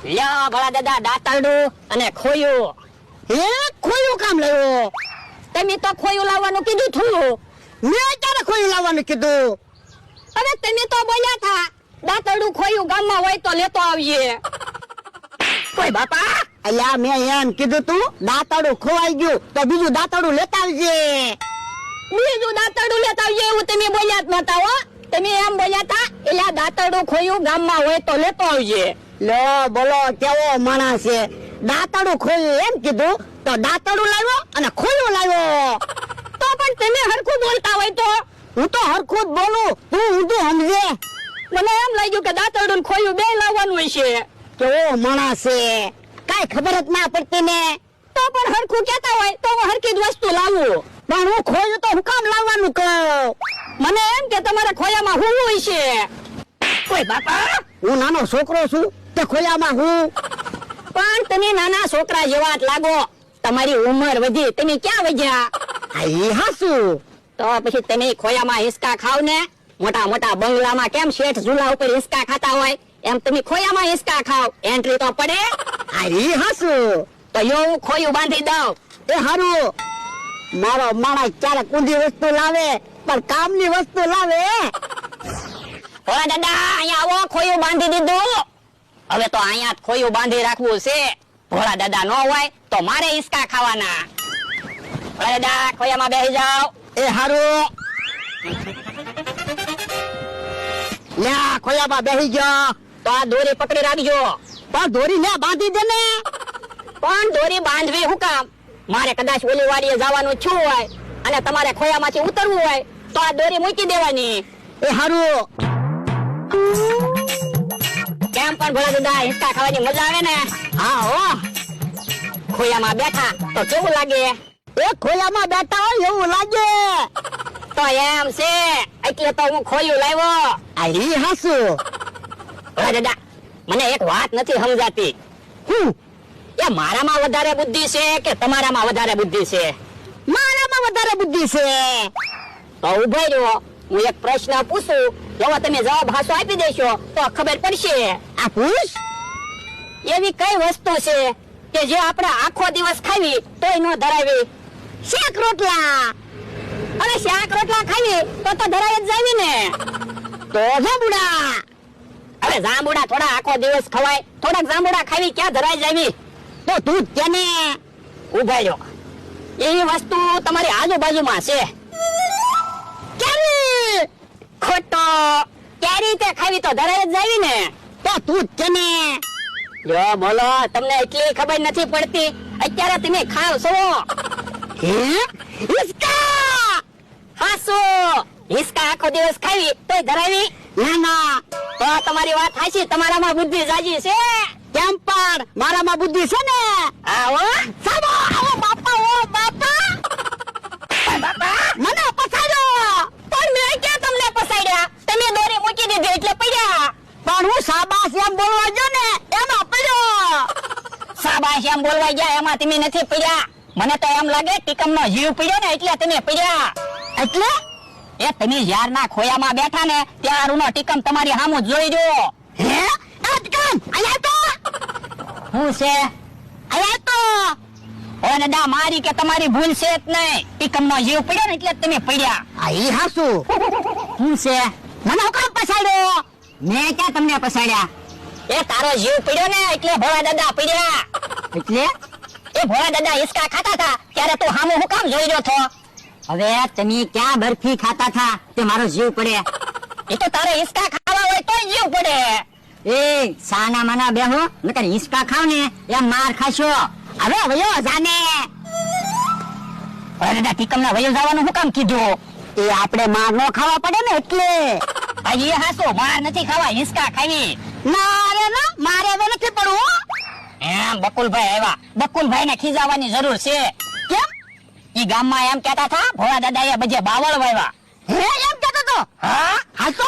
લ્યો ભલા દાદા દાંતરડું અને ખોયું. હે ખોયું કામ લાવ્યો? તમે તો ખોયું લાવવાનું કીધું થું. મેં ક્યારે ખોયું લાવવાનું કીધું? અરે તમે તો બોલ્યા થા દાંતરડું ખોયું ગામમાં હોય તો લેતો આવીએ. કોઈ બાપા અલ્યા મેં એમ કીધું તું દાંતરડું ખોવાઈ ગયું તો બીજું દાંતરડું લેતા આવજે. બીજું દાંતરડું લેતા આવીએ એવું તમે બોલ્યા જ નતા હો. તમે એમ બોલ્યા થા એટલે દાંતરડું ખોયું ગામમાં હોય તો લેતો આવજે. લો બોલો કેવો માણસ છે. દાંતરડું ખોયું એમ કીધું તો દાંતરડું લાવ્યો અને ખોયું લાવ્યો. તો પણ તમે હરખું બોલતા હોય તો. હું તો હરખું જ બોલું, તું ઊંધું સમજે. મને એમ લાગ્યું કે દાંતરડું ને ખોયું બે લાવવાનું હોય છે. કેવો માણસ છે, કાઈ ખબર જ ના પડતી ને. તો પણ હરખું કહેતા હોય તો હું હરખી જ વસ્તુ લાવું. પણ હું ખોયું તો હું કામ લાવવાનું કહું? મને એમ કે તમારે ખોયામાં હું હોય છે. કોઈ બાપા હું નાનો છોકરો છું તે ખોયામાં હું. પણ તમે નાના છોકરા જેવા જ લાગો. તમારી ઉંમર વધી, તમે ક્યાં વધ્યા? આ ઈ હાસુ. તો પછી તમે ખોયામાં હિસકા ખાવ ને. મોટા મોટા બંગલામાં કેમ શેઠ ઝૂલા ઉપર હિસકા ખાતા હોય એમ તમે ખોયામાં હિસકા ખાવ. એન્ટ્રી તો પડે. આ ઈ હાસુ. તો યો હું ખોયું બાંધી દઉં. એ હારું. મારો માણસ ક્યારેક ઊંધી વસ્તુ લાવે પણ કામની વસ્તુ લાવે. ઓલા દાદા અહીંયા આવો, ખોયું બાંધી દીધું. હવે તો અહીંયા જ ખોયું બાંધી રાખવું છે. ભોળા દાદા નો હોય તો મારે હિસકા ખાવાના. ભોળા દાદા ખોયામાં બેસી જાઓ. એ હારું. લ્યા ખોયામાં બેસી ગયો. તો આ દોરી પકડી રાખજો. પણ દોરી ને બાંધી દે ને. પણ દોરી બાંધવી હું કામ? મારે કદાચ ઓલી વાડીએ જવાનું છું હોય અને તમારે ખોયામાંથી ઉતરવું હોય તો આ દોરી મૂકી દેવાની. એ હારું. કેમ પણ ભોળા દાદા હિંચકા ખાવાની મજા આવે ને? હા હો. ખોયામાં બેઠા તો કેવું લાગે? એ ખોયામાં બેઠા હોય એવું લાગે. તો એમ છે એટલે તો હું ખોયું લાવ્યો. આ ઈ હાસુ. ભોળા દાદા મને એક વાત નથી સમજાતી. હું એ મારામાં વધારે બુદ્ધિ છે કે તમારામાં વધારે બુદ્ધિ છે? મારામાં વધારે બુદ્ધિ છે. તો ઉભા રહ્યો, હું એક પ્રશ્ન પૂછું, જો તમે જવાબ હાસો આપી દેશો તો ખબર પડશે. આ પૂછ. એવી કઈ વસ્તુ છે કે જે આપણે આખો દિવસ ખાવી તોય ન ધરાવી? શાક રોટલા. અને શાક રોટલા ખાવી તો ધરાય જ જાવી ને. તો જાંબુડા. હવે જાંબુડા થોડા આખો દિવસ ખવાય, થોડાક જાંબુડા ખાવી ક્યાં ધરાય જાવી? તો તું જ કે ને. ઉભા રહ્યો, એવી વસ્તુ તમારી આજુબાજુમાં છે. કેરી. ખોટો. કેરી તે ખાવી તો ધરાય જ જાવી ને. તો તું જ કે ને. જો બોલો, તમને એટલી ખબર નથી પડતી? અત્યારે તમે ખાવ છો. હે હિસકા. હાસો હિસકા આખો દિવસ ખાવી તોય ધરાવી? ના ના. તો તમારી વાત સાચી, તમારામાં બુદ્ધિ જાજી છે. કેમ પણ મારામાં બુદ્ધિ છે ને. આવો સાબો આવો બાપા. ઓ બાપા. બાપા મને પછાડ્યો. પણ મેં ક્યાં તમને પસાડ્યા? તમે દોરી મૂકી દીધી એટલે પડ્યા. પણ હું શાબાશ એમ બોલવા ગયો ને એમાં પડ્યો. શાબાશ એમ બોલવા ગયા એમાં તમે નથી પડ્યા. મને તો એમ લાગે ટીકમનો જીવ પડ્યો ને એટલે તમે પડ્યા. એટલે એ તમે યારના ખોયામાં બેઠા ને ત્યારનો ટીકમ તમારી સામું જોઈ જો. હે અટકમ આયા તો. હું છે? આયા તો. ઓ દાદા મારી કે તમારી ભૂલ છે જ નહીં. ટીકમનો જીવ પડ્યો ને એટલે જ તમે પડ્યા. આ ઈ હાસુ. હું છે? મને હુકમ પછાડ્યો. મેં ક્યાં તમને પસાડ્યા? એ તારો જીવ પડ્યો ને એટલે ભોળા દાદા પડ્યા. એટલે એ ભોળા દાદા હિસકા ખાતા હતા ત્યારે તું સામું હું કામ જોઈ રહ્યો છો? હવે તમે ક્યાં બરફી ખાતા થા તે મારો જીવ પડે. એ તો તારે હિસકા ખાવા હોય તો જીવ પડે. એ સાના માના બેહો નકર હિસકા ખાવ ને એમ માર ખાશો. હવે વયો જાને. ભોળા દાદા ટીકમના વયો જવાનું હું કામ કીધું? એ આપણે માર નો ખાવા પડે ને એટલે. આ એ હાસો માર નથી ખાવા, હિસકા ખાવી. ના રે ના મારે હવે નથી પડવું. એમ બકુલભાઈ આવ્યા. બકુલભાઈ ને ખીજાવવાની જરૂર છે. કેમ? ઈ ગામમાં એમ કહેતા હતા ભોળા દાદા એ બધે બાવળ વાવ્યા. હે એમ કહેતો તો. હા હાસો